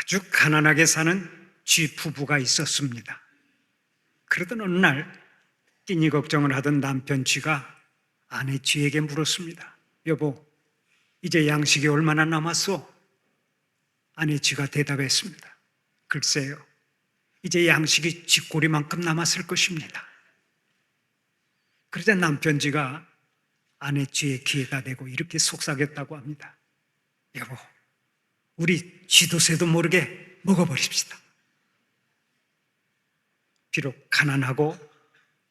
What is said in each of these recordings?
아주 가난하게 사는 쥐 부부가 있었습니다. 그러던 어느 날 끼니 걱정을 하던 남편 쥐가 아내 쥐에게 물었습니다. 여보, 이제 양식이 얼마나 남았어? 아내 쥐가 대답했습니다. 글쎄요, 이제 양식이 쥐꼬리만큼 남았을 것입니다. 그러자 남편 쥐가 아내 쥐의 귀에다 대고 이렇게 속삭였다고 합니다. 여보, 우리 쥐도 새도 모르게 먹어버립시다. 비록 가난하고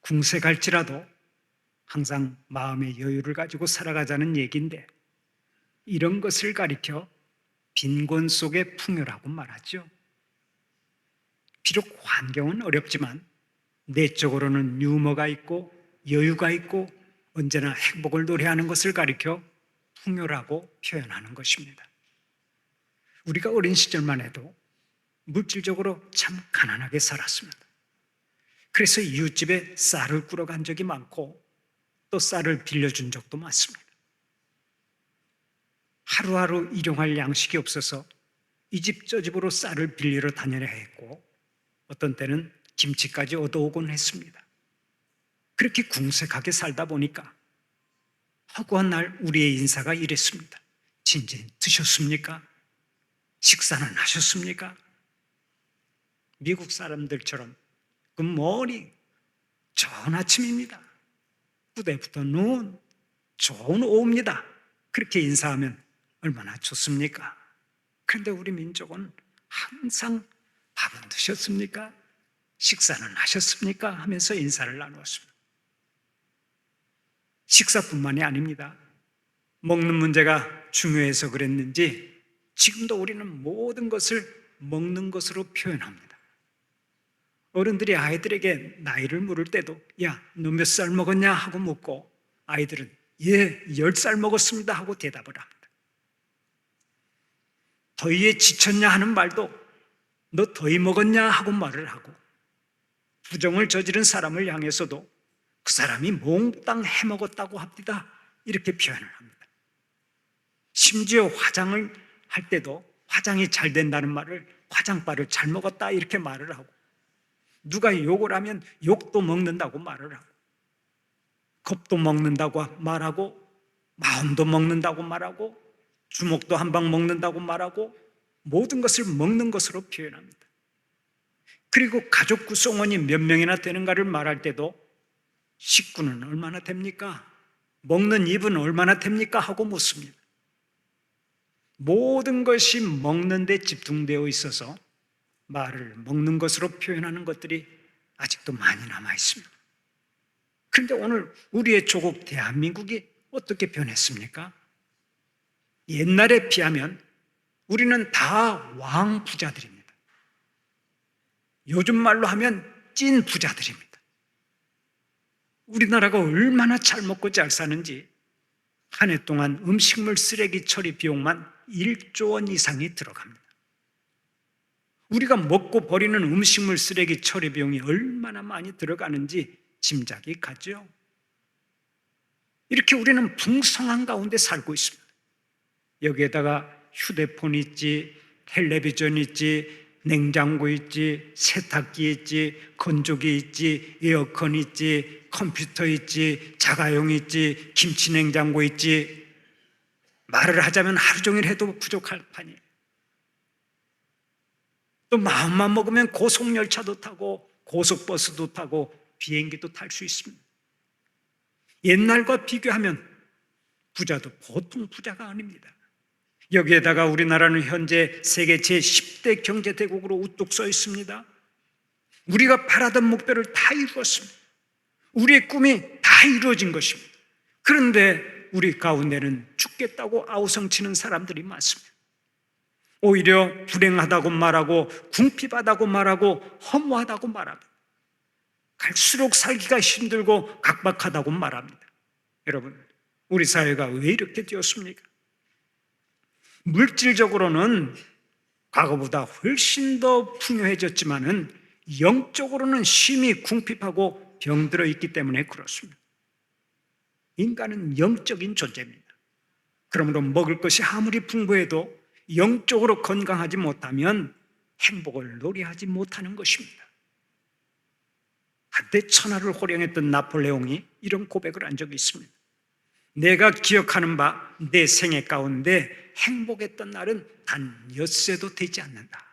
궁색할지라도 항상 마음의 여유를 가지고 살아가자는 얘기인데, 이런 것을 가리켜 빈곤 속의 풍요라고 말하죠. 비록 환경은 어렵지만 내적으로는 유머가 있고 여유가 있고 언제나 행복을 노래하는 것을 가리켜 풍요라고 표현하는 것입니다. 우리가 어린 시절만 해도 물질적으로 참 가난하게 살았습니다. 그래서 이웃집에 쌀을 꾸러 간 적이 많고 또 쌀을 빌려준 적도 많습니다. 하루하루 일용할 양식이 없어서 이 집 저 집으로 쌀을 빌리러 다녀야 했고 어떤 때는 김치까지 얻어오곤 했습니다. 그렇게 궁색하게 살다 보니까 허구한 날 우리의 인사가 이랬습니다. 진진 드셨습니까? 식사는 하셨습니까? 미국 사람들처럼 굿모닝, 좋은 아침입니다. 굿애프터눈, 좋은 오후입니다. 그렇게 인사하면 얼마나 좋습니까? 그런데 우리 민족은 항상 밥은 드셨습니까? 식사는 하셨습니까? 하면서 인사를 나누었습니다. 식사뿐만이 아닙니다. 먹는 문제가 중요해서 그랬는지 지금도 우리는 모든 것을 먹는 것으로 표현합니다. 어른들이 아이들에게 나이를 물을 때도 야, 너 몇 살 먹었냐 하고 묻고 아이들은 예, 10살 먹었습니다 하고 대답을 합니다. 더위에 지쳤냐 하는 말도 너 더위 먹었냐 하고 말을 하고, 부정을 저지른 사람을 향해서도 그 사람이 몽땅 해먹었다고 합니다 이렇게 표현을 합니다. 심지어 화장을 할 때도 화장이 잘 된다는 말을 화장빨을 잘 먹었다 이렇게 말을 하고, 누가 욕을 하면 욕도 먹는다고 말을 하고, 겁도 먹는다고 말하고, 마음도 먹는다고 말하고, 주먹도 한 방 먹는다고 말하고, 모든 것을 먹는 것으로 표현합니다. 그리고 가족 구성원이 몇 명이나 되는가를 말할 때도 식구는 얼마나 됩니까? 먹는 입은 얼마나 됩니까? 하고 묻습니다. 모든 것이 먹는 데 집중되어 있어서 말을 먹는 것으로 표현하는 것들이 아직도 많이 남아 있습니다. 그런데 오늘 우리의 조국 대한민국이 어떻게 변했습니까? 옛날에 비하면 우리는 다 왕부자들입니다. 요즘 말로 하면 찐 부자들입니다. 우리나라가 얼마나 잘 먹고 잘 사는지 한 해 동안 음식물 쓰레기 처리 비용만 1조 원 이상이 들어갑니다. 우리가 먹고 버리는 음식물 쓰레기 처리 비용이 얼마나 많이 들어가는지 짐작이 가죠. 이렇게 우리는 풍성한 가운데 살고 있습니다. 여기에다가 휴대폰 있지, 텔레비전 있지, 냉장고 있지, 세탁기 있지, 건조기 있지, 에어컨 있지, 컴퓨터 있지, 자가용 있지, 김치 냉장고 있지. 말을 하자면 하루 종일 해도 부족할 판이에요. 또 마음만 먹으면 고속열차도 타고 고속버스도 타고 비행기도 탈 수 있습니다. 옛날과 비교하면 부자도 보통 부자가 아닙니다. 여기에다가 우리나라는 현재 세계 제10대 경제대국으로 우뚝 서 있습니다. 우리가 바라던 목표를 다 이루었습니다. 우리의 꿈이 다 이루어진 것입니다. 그런데 우리 가운데는 죽겠다고 아우성치는 사람들이 많습니다. 오히려 불행하다고 말하고 궁핍하다고 말하고 허무하다고 말합니다. 갈수록 살기가 힘들고 각박하다고 말합니다. 여러분, 우리 사회가 왜 이렇게 되었습니까? 물질적으로는 과거보다 훨씬 더 풍요해졌지만은 영적으로는 심히 궁핍하고 병들어 있기 때문에 그렇습니다. 인간은 영적인 존재입니다. 그러므로 먹을 것이 아무리 풍부해도 영적으로 건강하지 못하면 행복을 노래하지 못하는 것입니다. 한때 천하를 호령했던 나폴레옹이 이런 고백을 한 적이 있습니다. 내가 기억하는 바 내 생애 가운데 행복했던 날은 단 엿새도 되지 않는다.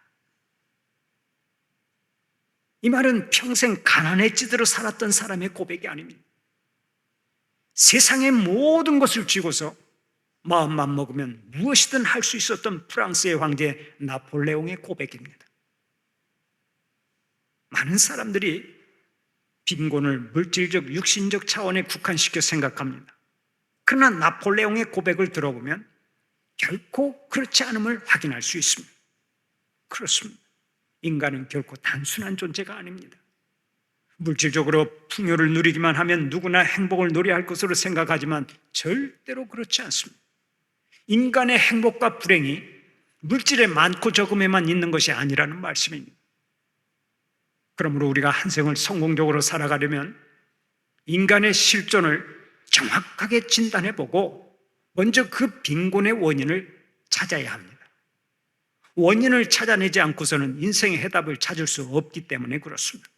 이 말은 평생 가난에 찌들어 살았던 사람의 고백이 아닙니다. 세상의 모든 것을 쥐고서 마음만 먹으면 무엇이든 할 수 있었던 프랑스의 황제 나폴레옹의 고백입니다. 많은 사람들이 빈곤을 물질적, 육신적 차원에 국한시켜 생각합니다. 그러나 나폴레옹의 고백을 들어보면 결코 그렇지 않음을 확인할 수 있습니다. 그렇습니다. 인간은 결코 단순한 존재가 아닙니다. 물질적으로 풍요를 누리기만 하면 누구나 행복을 노래할 것으로 생각하지만 절대로 그렇지 않습니다. 인간의 행복과 불행이 물질의 많고 적음에만 있는 것이 아니라는 말씀입니다. 그러므로 우리가 한 생을 성공적으로 살아가려면 인간의 실존을 정확하게 진단해보고 먼저 그 빈곤의 원인을 찾아야 합니다. 원인을 찾아내지 않고서는 인생의 해답을 찾을 수 없기 때문에 그렇습니다.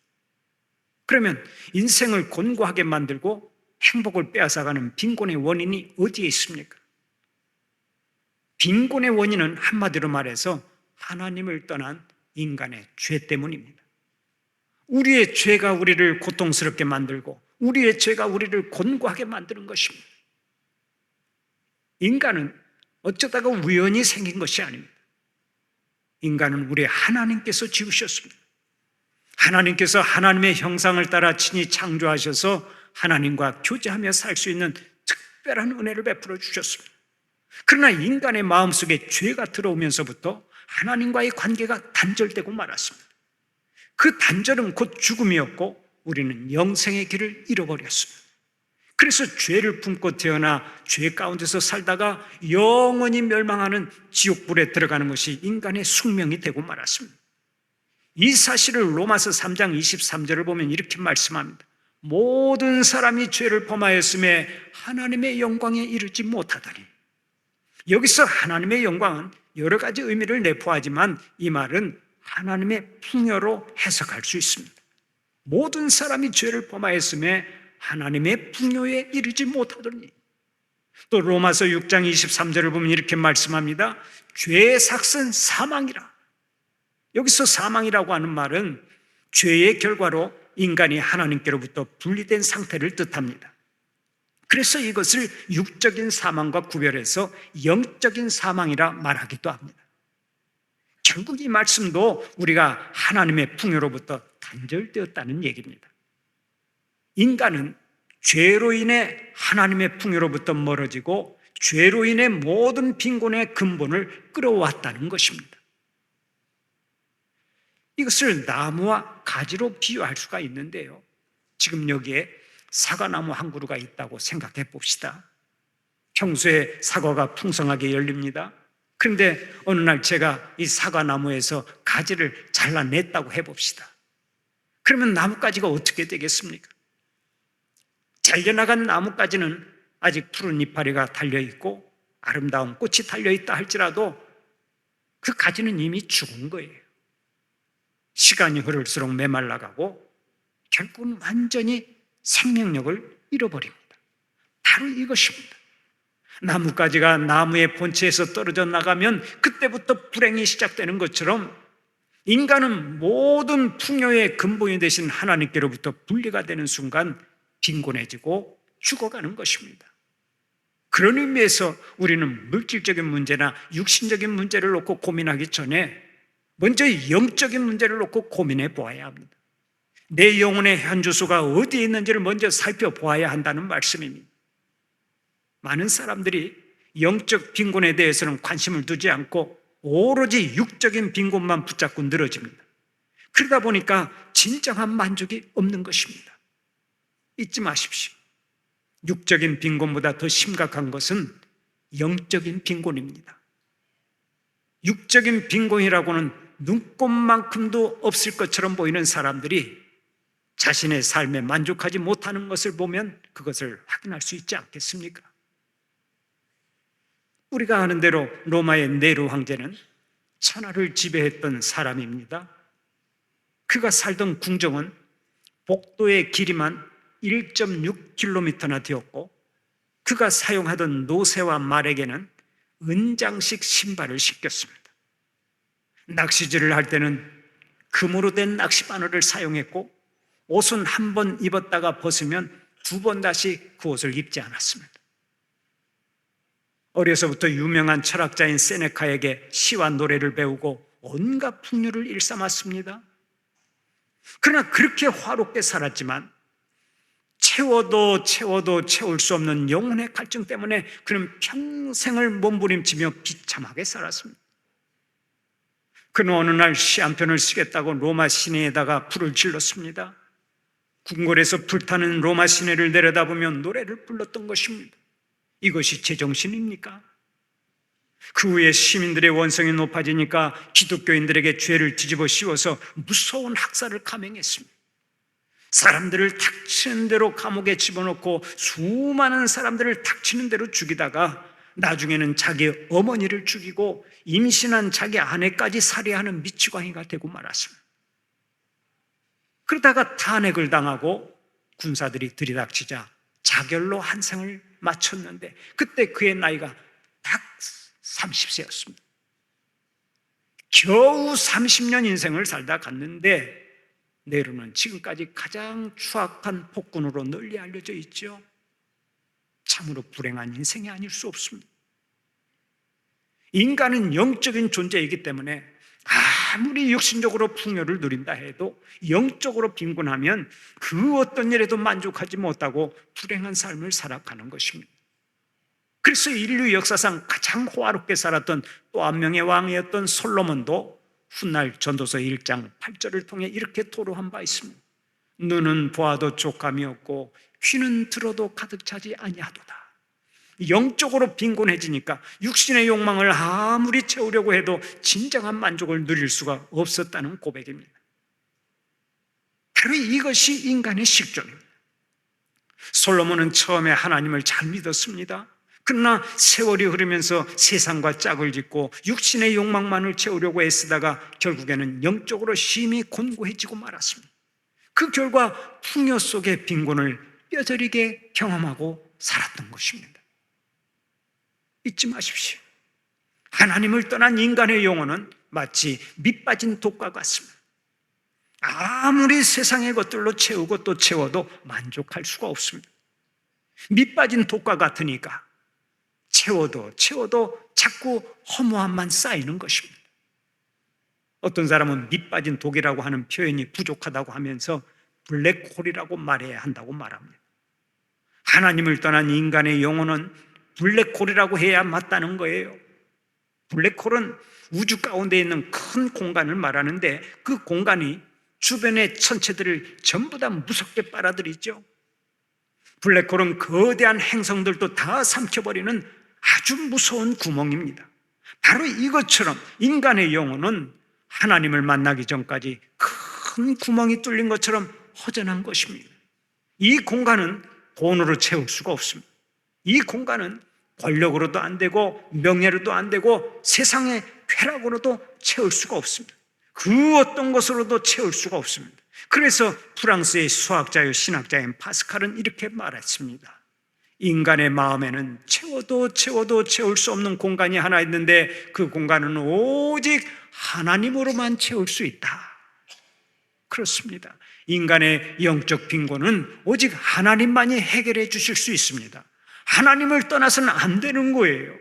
그러면 인생을 곤고하게 만들고 행복을 빼앗아가는 빈곤의 원인이 어디에 있습니까? 빈곤의 원인은 한마디로 말해서 하나님을 떠난 인간의 죄 때문입니다. 우리의 죄가 우리를 고통스럽게 만들고 우리의 죄가 우리를 곤고하게 만드는 것입니다. 인간은 어쩌다가 우연히 생긴 것이 아닙니다. 인간은 우리 하나님께서 지으셨습니다. 하나님께서 하나님의 형상을 따라 친히 창조하셔서 하나님과 교제하며 살 수 있는 특별한 은혜를 베풀어 주셨습니다. 그러나 인간의 마음속에 죄가 들어오면서부터 하나님과의 관계가 단절되고 말았습니다. 그 단절은 곧 죽음이었고 우리는 영생의 길을 잃어버렸습니다. 그래서 죄를 품고 태어나 죄 가운데서 살다가 영원히 멸망하는 지옥불에 들어가는 것이 인간의 숙명이 되고 말았습니다. 이 사실을 로마서 3장 23절을 보면 이렇게 말씀합니다. 모든 사람이 죄를 범하였음에 하나님의 영광에 이르지 못하다니. 여기서 하나님의 영광은 여러 가지 의미를 내포하지만 이 말은 하나님의 풍요로 해석할 수 있습니다. 모든 사람이 죄를 범하였음에 하나님의 풍요에 이르지 못하더니. 또 로마서 6장 23절을 보면 이렇게 말씀합니다. 죄의 삭은 사망이라. 여기서 사망이라고 하는 말은 죄의 결과로 인간이 하나님께로부터 분리된 상태를 뜻합니다. 그래서 이것을 육적인 사망과 구별해서 영적인 사망이라 말하기도 합니다. 결국 이 말씀도 우리가 하나님의 풍요로부터 단절되었다는 얘기입니다. 인간은 죄로 인해 하나님의 풍요로부터 멀어지고 죄로 인해 모든 빈곤의 근본을 끌어왔다는 것입니다. 이것을 나무와 가지로 비유할 수가 있는데요. 지금 여기에 사과나무 한 그루가 있다고 생각해 봅시다. 평소에 사과가 풍성하게 열립니다. 그런데 어느 날 제가 이 사과나무에서 가지를 잘라냈다고 해봅시다. 그러면 나뭇가지가 어떻게 되겠습니까? 잘려나간 나뭇가지는 아직 푸른 이파리가 달려있고 아름다운 꽃이 달려있다 할지라도 그 가지는 이미 죽은 거예요. 시간이 흐를수록 메말라가고 결국은 완전히 생명력을 잃어버립니다. 바로 이것입니다. 나뭇가지가 나무의 본체에서 떨어져 나가면 그때부터 불행이 시작되는 것처럼 인간은 모든 풍요의 근본이 되신 하나님께로부터 분리가 되는 순간 빈곤해지고 죽어가는 것입니다. 그런 의미에서 우리는 물질적인 문제나 육신적인 문제를 놓고 고민하기 전에 먼저 영적인 문제를 놓고 고민해 보아야 합니다. 내 영혼의 현주소가 어디에 있는지를 먼저 살펴보아야 한다는 말씀입니다. 많은 사람들이 영적 빈곤에 대해서는 관심을 두지 않고 오로지 육적인 빈곤만 붙잡고 늘어집니다. 그러다 보니까 진정한 만족이 없는 것입니다. 잊지 마십시오. 육적인 빈곤보다 더 심각한 것은 영적인 빈곤입니다. 육적인 빈곤이라고는 눈꼽만큼도 없을 것처럼 보이는 사람들이 자신의 삶에 만족하지 못하는 것을 보면 그것을 확인할 수 있지 않겠습니까? 우리가 아는 대로 로마의 네로 황제는 천하를 지배했던 사람입니다. 그가 살던 궁정은 복도의 길이만 1.6km나 되었고 그가 사용하던 노새와 말에게는 은장식 신발을 신겼습니다. 낚시질을 할 때는 금으로 된 낚시바늘을 사용했고 옷은 한 번 입었다가 벗으면 두 번 다시 그 옷을 입지 않았습니다. 어려서부터 유명한 철학자인 세네카에게 시와 노래를 배우고 온갖 풍류를 일삼았습니다. 그러나 그렇게 화롭게 살았지만 채워도 채울 수 없는 영혼의 갈증 때문에 그는 평생을 몸부림치며 비참하게 살았습니다. 그는 어느 날 시 한 편을 쓰겠다고 로마 시내에다가 불을 질렀습니다. 궁궐에서 불타는 로마 시내를 내려다보며 노래를 불렀던 것입니다. 이것이 제정신입니까? 그 후에 시민들의 원성이 높아지니까 기독교인들에게 죄를 뒤집어 씌워서 무서운 학살을 감행했습니다. 사람들을 닥치는 대로 감옥에 집어넣고 수많은 사람들을 닥치는 대로 죽이다가 나중에는 자기 어머니를 죽이고 임신한 자기 아내까지 살해하는 미치광이가 되고 말았습니다. 그러다가 탄핵을 당하고 군사들이 들이닥치자 자결로 한 생을 마쳤는데 그때 그의 나이가 딱 30세였습니다. 겨우 30년 인생을 살다 갔는데 네로는 지금까지 가장 추악한 폭군으로 널리 알려져 있죠. 참으로 불행한 인생이 아닐 수 없습니다. 인간은 영적인 존재이기 때문에 아무리 육신적으로 풍요를 누린다 해도 영적으로 빈곤하면 그 어떤 일에도 만족하지 못하고 불행한 삶을 살아가는 것입니다. 그래서 인류 역사상 가장 호화롭게 살았던 또 한 명의 왕이었던 솔로몬도 훗날 전도서 1장 8절을 통해 이렇게 토로한 바 있습니다. 눈은 보아도 족함이 없고 귀는 들어도 가득 차지 아니하도다. 영적으로 빈곤해지니까 육신의 욕망을 아무리 채우려고 해도 진정한 만족을 누릴 수가 없었다는 고백입니다. 바로 이것이 인간의 실존입니다. 솔로몬은 처음에 하나님을 잘 믿었습니다. 그러나 세월이 흐르면서 세상과 짝을 짓고 육신의 욕망만을 채우려고 애쓰다가 결국에는 영적으로 심히 곤고해지고 말았습니다. 그 결과 풍요 속의 빈곤을 뼈저리게 경험하고 살았던 것입니다. 잊지 마십시오. 하나님을 떠난 인간의 영혼은 마치 밑 빠진 독과 같습니다. 아무리 세상의 것들로 채우고 또 채워도 만족할 수가 없습니다. 밑 빠진 독과 같으니까 채워도 자꾸 허무함만 쌓이는 것입니다. 어떤 사람은 밑 빠진 독이라고 하는 표현이 부족하다고 하면서 블랙홀이라고 말해야 한다고 말합니다. 하나님을 떠난 인간의 영혼은 블랙홀이라고 해야 맞다는 거예요. 블랙홀은 우주 가운데 있는 큰 공간을 말하는데 그 공간이 주변의 천체들을 전부 다 무섭게 빨아들이죠. 블랙홀은 거대한 행성들도 다 삼켜버리는 아주 무서운 구멍입니다. 바로 이것처럼 인간의 영혼은 하나님을 만나기 전까지 큰 구멍이 뚫린 것처럼 허전한 것입니다. 이 공간은 돈으로 채울 수가 없습니다. 이 공간은 권력으로도 안 되고 명예로도 안 되고 세상의 쾌락으로도 채울 수가 없습니다. 그 어떤 것으로도 채울 수가 없습니다. 그래서 프랑스의 수학자요 신학자인 파스칼은 이렇게 말했습니다. 인간의 마음에는 채워도 채울 수 없는 공간이 하나 있는데 그 공간은 오직 하나님으로만 채울 수 있다. 그렇습니다. 인간의 영적 빈곤은 오직 하나님만이 해결해 주실 수 있습니다. 하나님을 떠나서는 안 되는 거예요.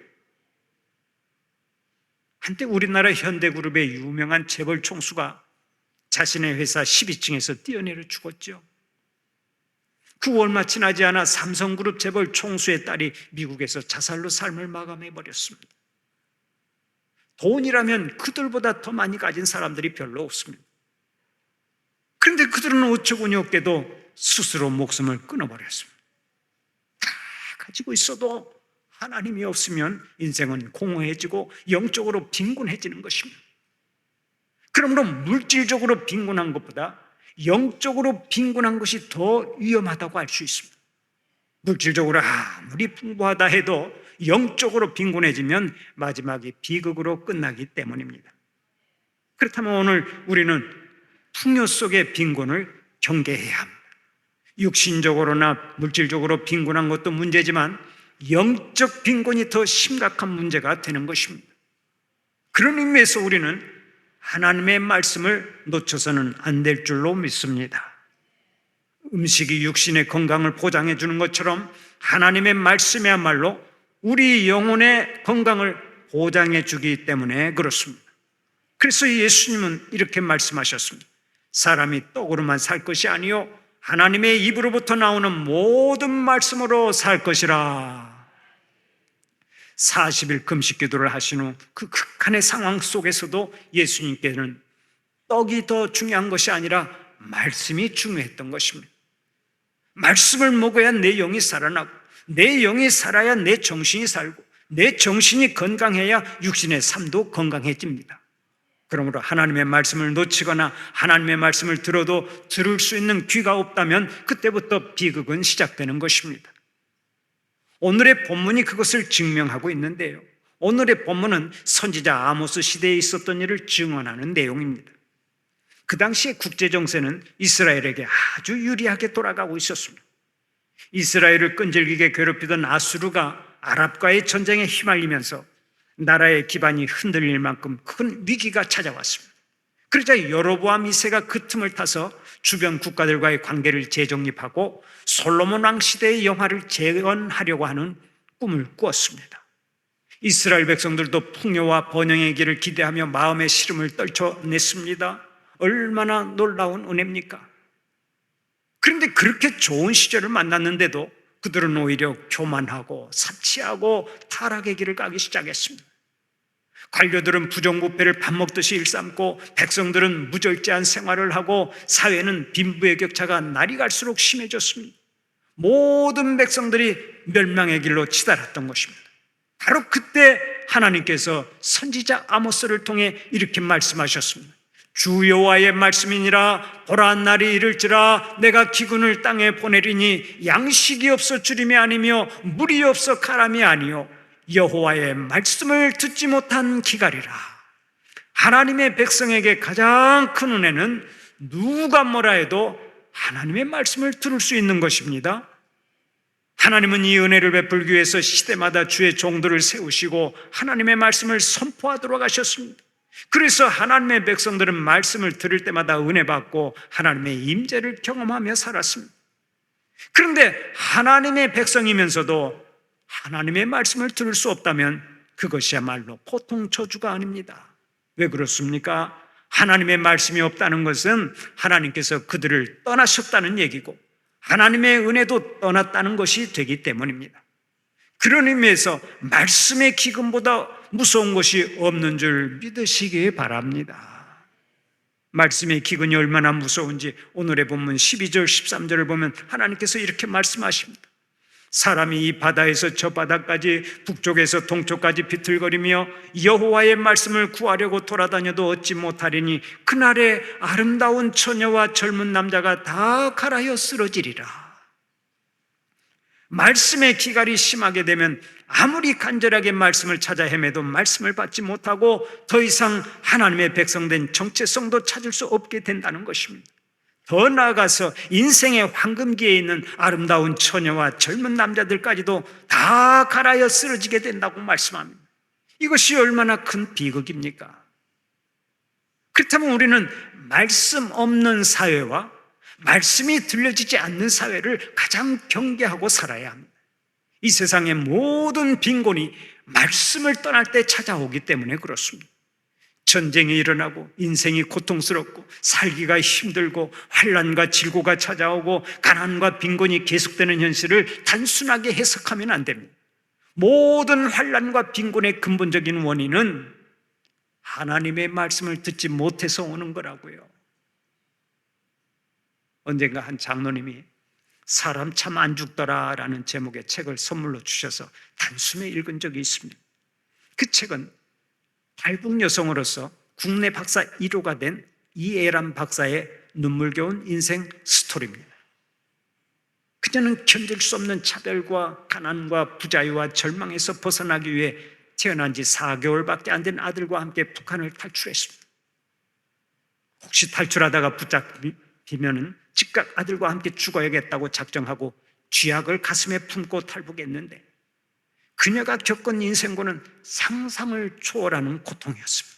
한때 우리나라 현대그룹의 유명한 재벌 총수가 자신의 회사 12층에서 뛰어내려 죽었죠. 그 얼마 지나지 않아 삼성그룹 재벌 총수의 딸이 미국에서 자살로 삶을 마감해 버렸습니다. 돈이라면 그들보다 더 많이 가진 사람들이 별로 없습니다. 그런데 그들은 어처구니 없게도 스스로 목숨을 끊어버렸습니다. 다 가지고 있어도 하나님이 없으면 인생은 공허해지고 영적으로 빈곤해지는 것입니다. 그러므로 물질적으로 빈곤한 것보다 영적으로 빈곤한 것이 더 위험하다고 할 수 있습니다. 물질적으로 아무리 풍부하다 해도 영적으로 빈곤해지면 마지막이 비극으로 끝나기 때문입니다. 그렇다면 오늘 우리는 풍요 속의 빈곤을 경계해야 합니다. 육신적으로나 물질적으로 빈곤한 것도 문제지만 영적 빈곤이 더 심각한 문제가 되는 것입니다. 그런 의미에서 우리는 하나님의 말씀을 놓쳐서는 안 될 줄로 믿습니다. 음식이 육신의 건강을 보장해 주는 것처럼 하나님의 말씀이야말로 우리 영혼의 건강을 보장해 주기 때문에 그렇습니다. 그래서 예수님은 이렇게 말씀하셨습니다. 사람이 떡으로만 살 것이 아니요 하나님의 입으로부터 나오는 모든 말씀으로 살 것이라. 40일 금식 기도를 하신 후 그 극한의 상황 속에서도 예수님께는 떡이 더 중요한 것이 아니라 말씀이 중요했던 것입니다. 말씀을 먹어야 내 영이 살아나고, 내 영이 살아야 내 정신이 살고, 내 정신이 건강해야 육신의 삶도 건강해집니다. 그러므로 하나님의 말씀을 놓치거나 하나님의 말씀을 들어도 들을 수 있는 귀가 없다면 그때부터 비극은 시작되는 것입니다. 오늘의 본문이 그것을 증명하고 있는데요, 오늘의 본문은 선지자 아모스 시대에 있었던 일을 증언하는 내용입니다. 그 당시의 국제정세는 이스라엘에게 아주 유리하게 돌아가고 있었습니다. 이스라엘을 끈질기게 괴롭히던 아수르가 아랍과의 전쟁에 휘말리면서 나라의 기반이 흔들릴 만큼 큰 위기가 찾아왔습니다. 그러자 여로보암 2세가 그 틈을 타서 주변 국가들과의 관계를 재정립하고 솔로몬 왕 시대의 영화를 재건하려고 하는 꿈을 꾸었습니다. 이스라엘 백성들도 풍요와 번영의 길을 기대하며 마음의 시름을 떨쳐냈습니다. 얼마나 놀라운 은혜입니까? 그런데 그렇게 좋은 시절을 만났는데도 그들은 오히려 교만하고 사치하고 타락의 길을 가기 시작했습니다. 관료들은 부정부패를 밥 먹듯이 일삼고 백성들은 무절제한 생활을 하고 사회는 빈부의 격차가 날이 갈수록 심해졌습니다. 모든 백성들이 멸망의 길로 치달았던 것입니다. 바로 그때 하나님께서 선지자 아모스를 통해 이렇게 말씀하셨습니다. 주 여호와의 말씀이니라. 보라, 날이 이를지라. 내가 기근을 땅에 보내리니 양식이 없어 주림이 아니며 물이 없어 가람이 아니요 여호와의 말씀을 듣지 못한 기갈이라. 하나님의 백성에게 가장 큰 은혜는 누가 뭐라 해도 하나님의 말씀을 들을 수 있는 것입니다. 하나님은 이 은혜를 베풀기 위해서 시대마다 주의 종들을 세우시고 하나님의 말씀을 선포하도록 하셨습니다. 그래서 하나님의 백성들은 말씀을 들을 때마다 은혜 받고 하나님의 임재를 경험하며 살았습니다. 그런데 하나님의 백성이면서도 하나님의 말씀을 들을 수 없다면 그것이야말로 보통 저주가 아닙니다. 왜 그렇습니까? 하나님의 말씀이 없다는 것은 하나님께서 그들을 떠나셨다는 얘기고 하나님의 은혜도 떠났다는 것이 되기 때문입니다. 그런 의미에서 말씀의 기근보다 무서운 것이 없는 줄 믿으시기 바랍니다. 말씀의 기근이 얼마나 무서운지 오늘의 본문 12절 13절을 보면 하나님께서 이렇게 말씀하십니다. 사람이 이 바다에서 저 바다까지 북쪽에서 동쪽까지 비틀거리며 여호와의 말씀을 구하려고 돌아다녀도 얻지 못하리니 그날에 아름다운 처녀와 젊은 남자가 다 갈아여 쓰러지리라. 말씀의 기갈이 심하게 되면 아무리 간절하게 말씀을 찾아 헤매도 말씀을 받지 못하고 더 이상 하나님의 백성된 정체성도 찾을 수 없게 된다는 것입니다. 더 나아가서 인생의 황금기에 있는 아름다운 처녀와 젊은 남자들까지도 다 갈아여 쓰러지게 된다고 말씀합니다. 이것이 얼마나 큰 비극입니까? 그렇다면 우리는 말씀 없는 사회와 말씀이 들려지지 않는 사회를 가장 경계하고 살아야 합니다. 이 세상의 모든 빈곤이 말씀을 떠날 때 찾아오기 때문에 그렇습니다. 전쟁이 일어나고 인생이 고통스럽고 살기가 힘들고 환난과 질고가 찾아오고 가난과 빈곤이 계속되는 현실을 단순하게 해석하면 안 됩니다. 모든 환난과 빈곤의 근본적인 원인은 하나님의 말씀을 듣지 못해서 오는 거라고요. 언젠가 한 장로님이 사람 참 안 죽더라 라는 제목의 책을 선물로 주셔서 단숨에 읽은 적이 있습니다. 그 책은 탈북 여성으로서 국내 박사 1호가 된 이애란 박사의 눈물겨운 인생 스토리입니다. 그녀는 견딜 수 없는 차별과 가난과 부자유와 절망에서 벗어나기 위해 태어난 지 4개월밖에 안 된 아들과 함께 북한을 탈출했습니다. 혹시 탈출하다가 붙잡히면 즉각 아들과 함께 죽어야겠다고 작정하고 쥐약을 가슴에 품고 탈북했는데 그녀가 겪은 인생고는 상상을 초월하는 고통이었습니다.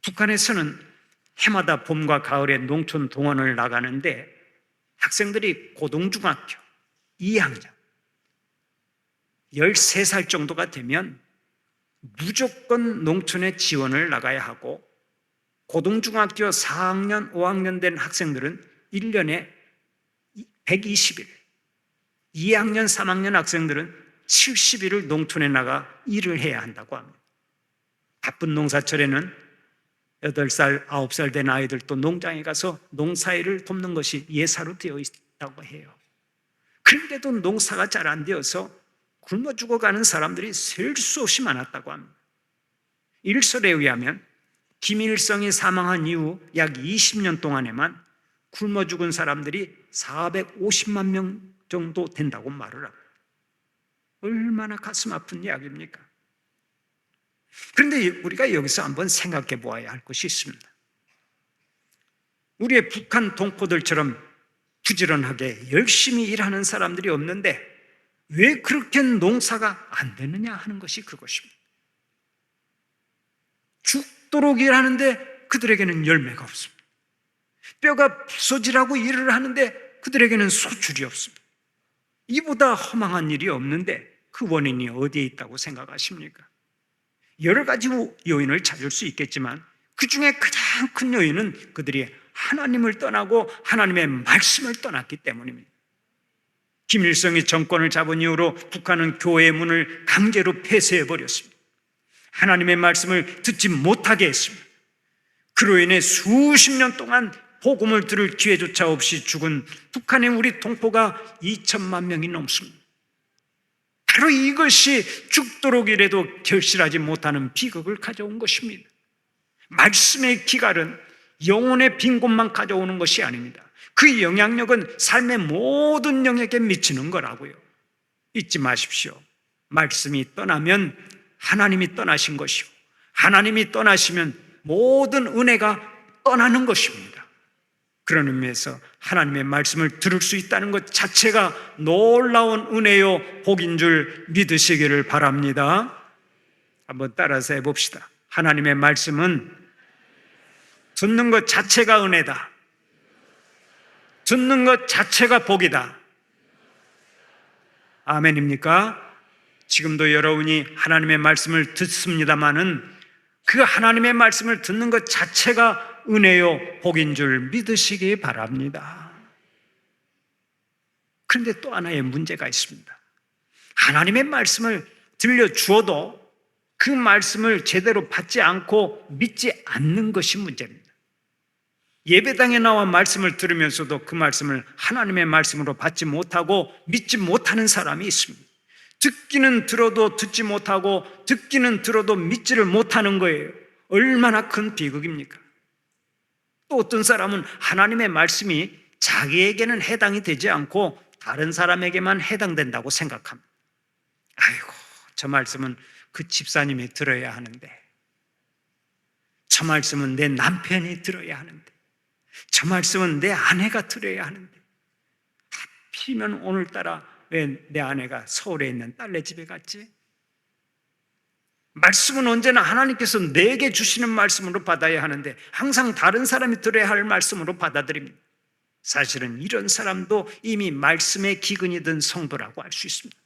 북한에서는 해마다 봄과 가을에 농촌 동원을 나가는데 학생들이 고등중학교 2학년 13살 정도가 되면 무조건 농촌에 지원을 나가야 하고 고등중학교 4학년, 5학년 된 학생들은 1년에 120일, 2학년, 3학년 학생들은 70일을 농촌에 나가 일을 해야 한다고 합니다. 바쁜 농사철에는 8살, 9살 된 아이들도 농장에 가서 농사일을 돕는 것이 예사로 되어 있다고 해요. 그런데도 농사가 잘 안 되어서 굶어 죽어가는 사람들이 셀 수 없이 많았다고 합니다. 일설에 의하면 김일성이 사망한 이후 약 20년 동안에만 굶어 죽은 사람들이 450만 명 정도 된다고 말을 합니다. 얼마나 가슴 아픈 이야기입니까? 그런데 우리가 여기서 한번 생각해 보아야 할 것이 있습니다. 우리의 북한 동포들처럼 부지런하게 열심히 일하는 사람들이 없는데 왜 그렇게 농사가 안 되느냐 하는 것이 그것입니다. 죽도록 일하는데 그들에게는 열매가 없습니다. 뼈가 부서지라고 일을 하는데 그들에게는 소출이 없습니다. 이보다 허망한 일이 없는데 그 원인이 어디에 있다고 생각하십니까? 여러 가지 요인을 찾을 수 있겠지만 그 중에 가장 큰 요인은 그들이 하나님을 떠나고 하나님의 말씀을 떠났기 때문입니다. 김일성이 정권을 잡은 이후로 북한은 교회의 문을 강제로 폐쇄해버렸습니다. 하나님의 말씀을 듣지 못하게 했습니다. 그로 인해 수십 년 동안 복음을 들을 기회조차 없이 죽은 북한의 우리 동포가 2천만 명이 넘습니다. 바로 이것이 죽도록 이래도 결실하지 못하는 비극을 가져온 것입니다. 말씀의 기갈은 영혼의 빈 곳만 가져오는 것이 아닙니다. 그 영향력은 삶의 모든 영역에 미치는 거라고요. 잊지 마십시오. 말씀이 떠나면 하나님이 떠나신 것이요, 하나님이 떠나시면 모든 은혜가 떠나는 것입니다. 그런 의미에서 하나님의 말씀을 들을 수 있다는 것 자체가 놀라운 은혜요 복인 줄 믿으시기를 바랍니다. 한번 따라서 해봅시다. 하나님의 말씀은 듣는 것 자체가 은혜다. 듣는 것 자체가 복이다. 아멘입니까? 지금도 여러분이 하나님의 말씀을 듣습니다마는 그 하나님의 말씀을 듣는 것 자체가 은혜요 복인 줄 믿으시기 바랍니다. 그런데 또 하나의 문제가 있습니다. 하나님의 말씀을 들려주어도 그 말씀을 제대로 받지 않고 믿지 않는 것이 문제입니다. 예배당에 나와 말씀을 들으면서도 그 말씀을 하나님의 말씀으로 받지 못하고 믿지 못하는 사람이 있습니다. 듣기는 들어도 듣지 못하고 듣기는 들어도 믿지를 못하는 거예요. 얼마나 큰 비극입니까? 또 어떤 사람은 하나님의 말씀이 자기에게는 해당이 되지 않고 다른 사람에게만 해당된다고 생각합니다. 아이고, 저 말씀은 그 집사님이 들어야 하는데, 저 말씀은 내 남편이 들어야 하는데, 저 말씀은 내 아내가 들어야 하는데, 하필이면 오늘따라 왜 내 아내가 서울에 있는 딸네 집에 갔지? 말씀은 언제나 하나님께서 내게 주시는 말씀으로 받아야 하는데 항상 다른 사람이 들어야 할 말씀으로 받아들입니다. 사실은 이런 사람도 이미 말씀의 기근이 든 성도라고 할 수 있습니다.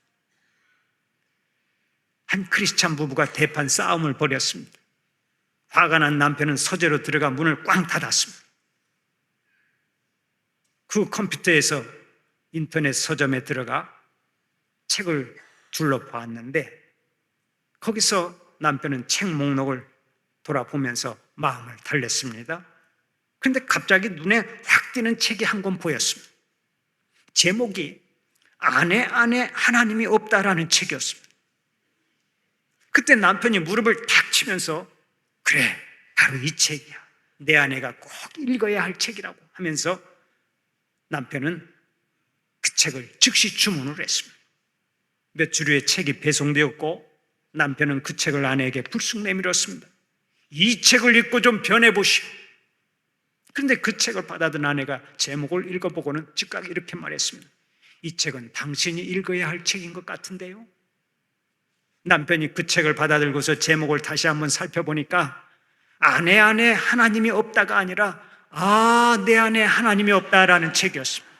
한 크리스찬 부부가 대판 싸움을 벌였습니다. 화가 난 남편은 서재로 들어가 문을 꽝 닫았습니다. 그 컴퓨터에서 인터넷 서점에 들어가 책을 둘러보았는데 거기서 남편은 책 목록을 돌아보면서 마음을 달랬습니다. 그런데 갑자기 눈에 확 띄는 책이 한 권 보였습니다. 제목이 아내 안에 하나님이 없다라는 책이었습니다. 그때 남편이 무릎을 탁 치면서 그래, 바로 이 책이야. 내 아내가 꼭 읽어야 할 책이라고 하면서 남편은 그 책을 즉시 주문을 했습니다. 몇 주 후에 책이 배송되었고 남편은 그 책을 아내에게 불쑥 내밀었습니다. 이 책을 읽고 좀 변해보시오. 그런데 그 책을 받아든 아내가 제목을 읽어보고는 즉각 이렇게 말했습니다. 이 책은 당신이 읽어야 할 책인 것 같은데요. 남편이 그 책을 받아들고서 제목을 다시 한번 살펴보니까 아내 안에 하나님이 없다가 아니라 내 안에 하나님이 없다라는 책이었습니다.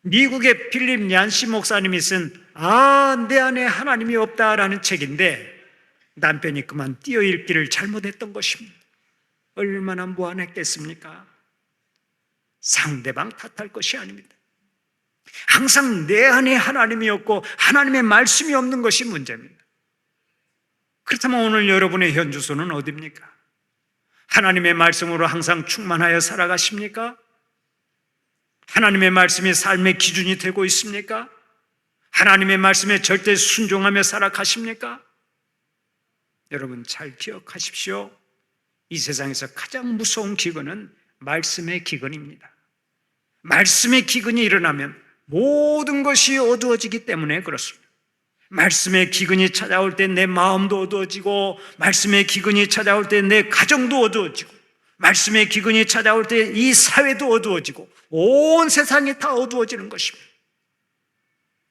미국의 필립 얀시 목사님이 쓴 내 안에 하나님이 없다라는 책인데 남편이 그만 띄어읽기를 잘못했던 것입니다. 얼마나 무안했겠습니까? 상대방 탓할 것이 아닙니다. 항상 내 안에 하나님이 없고 하나님의 말씀이 없는 것이 문제입니다. 그렇다면 오늘 여러분의 현주소는 어디입니까? 하나님의 말씀으로 항상 충만하여 살아가십니까? 하나님의 말씀이 삶의 기준이 되고 있습니까? 하나님의 말씀에 절대 순종하며 살아가십니까? 여러분 잘 기억하십시오. 이 세상에서 가장 무서운 기근은 말씀의 기근입니다. 말씀의 기근이 일어나면 모든 것이 어두워지기 때문에 그렇습니다. 말씀의 기근이 찾아올 때 내 마음도 어두워지고, 말씀의 기근이 찾아올 때 내 가정도 어두워지고, 말씀의 기근이 찾아올 때 이 사회도 어두워지고, 온 세상이 다 어두워지는 것입니다.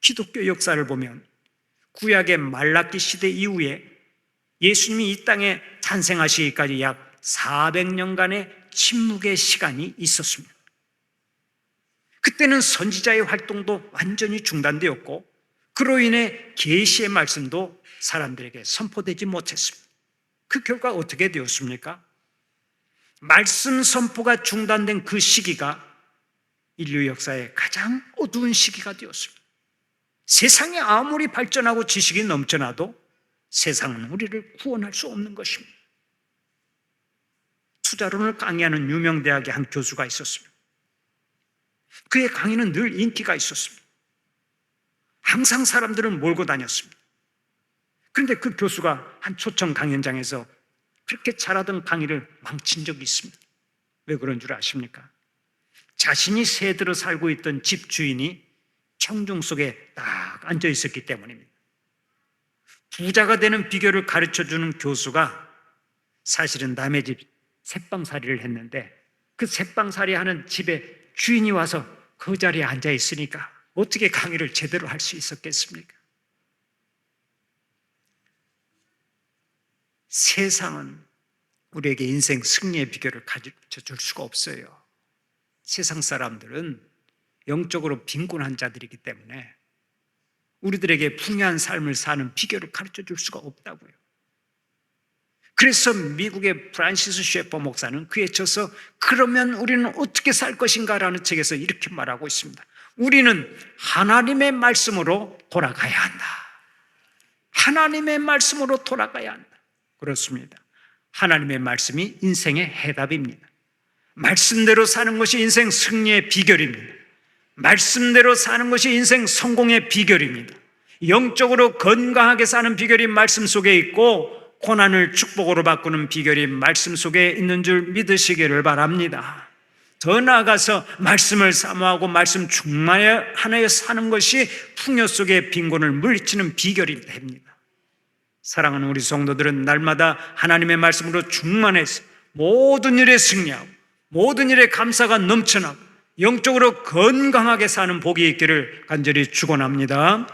기독교 역사를 보면 구약의 말라기 시대 이후에 예수님이 이 땅에 탄생하시기까지 약 400년간의 침묵의 시간이 있었습니다. 그때는 선지자의 활동도 완전히 중단되었고, 그로 인해 계시의 말씀도 사람들에게 선포되지 못했습니다. 그 결과 어떻게 되었습니까? 말씀 선포가 중단된 그 시기가 인류 역사의 가장 어두운 시기가 되었습니다. 세상이 아무리 발전하고 지식이 넘쳐나도 세상은 우리를 구원할 수 없는 것입니다. 투자론을 강의하는 유명 대학의 한 교수가 있었습니다. 그의 강의는 늘 인기가 있었습니다. 항상 사람들을 몰고 다녔습니다. 그런데 그 교수가 한 초청 강연장에서 그렇게 잘하던 강의를 망친 적이 있습니다. 왜 그런 줄 아십니까? 자신이 새들어 살고 있던 집 주인이 청중 속에 딱 앉아 있었기 때문입니다. 부자가 되는 비결을 가르쳐주는 교수가 사실은 남의 집 새빵살이를 했는데, 그 새빵살이 하는 집에 주인이 와서 그 자리에 앉아 있으니까 어떻게 강의를 제대로 할 수 있었겠습니까? 세상은 우리에게 인생 승리의 비결을 가르쳐 줄 수가 없어요. 세상 사람들은 영적으로 빈곤한 자들이기 때문에 우리들에게 풍요한 삶을 사는 비결을 가르쳐 줄 수가 없다고요. 그래서 미국의 프란시스 셰퍼 목사는 그에 쳐서 그러면 우리는 어떻게 살 것인가 라는 책에서 이렇게 말하고 있습니다. 우리는 하나님의 말씀으로 돌아가야 한다. 하나님의 말씀으로 돌아가야 한다. 그렇습니다. 하나님의 말씀이 인생의 해답입니다. 말씀대로 사는 것이 인생 승리의 비결입니다. 말씀대로 사는 것이 인생 성공의 비결입니다. 영적으로 건강하게 사는 비결이 말씀 속에 있고, 고난을 축복으로 바꾸는 비결이 말씀 속에 있는 줄 믿으시기를 바랍니다. 더 나아가서 말씀을 사모하고 말씀 충만하여 사는 것이 풍요 속의 빈곤을 물리치는 비결이 됩니다. 사랑하는 우리 성도들은 날마다 하나님의 말씀으로 충만해서 모든 일에 승리하고 모든 일에 감사가 넘쳐나고 영적으로 건강하게 사는 복이 있기를 간절히 축원합니다.